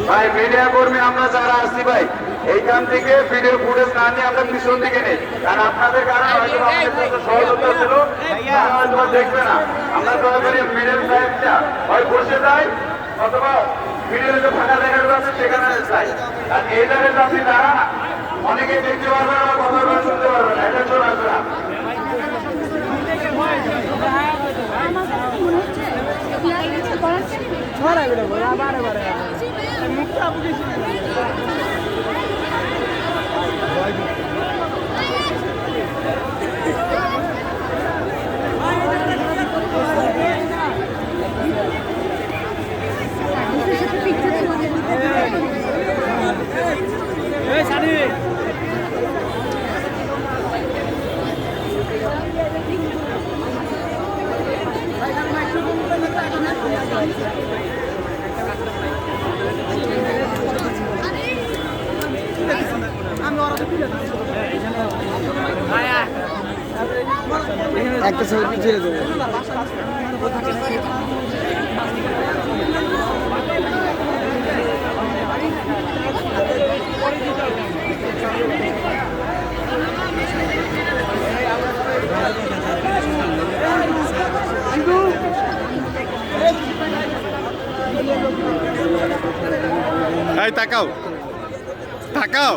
ভাই মিডিয়া কর্মী আমরা যারা আসছি ভাই এইখান থেকে ভিডিও ফুটেজ না নিয়ে আমরা পিছন দিকে নেই, কারণ আপনাদের কারণে হয়তো আমাদের কাছে সহযোগিতা ছিল, তারা হয়তো দেখবে না। আমরা দয়া করে মিডিয়ার সাহেবটা হয় বসে যাই অথবা ভিডিও যে ফাঁকা জায়গাগুলো আছে সেখানে যাই। আর এই জায়গায় তো আপনি দাঁড়ান, অনেকেই দেখতে পারবেন না, কথা বলে শুনতে পারবেন না, এটা চলে আসবে না। একটা ছবি ছেড়ে দেবো। এই তাকাও তাকাও।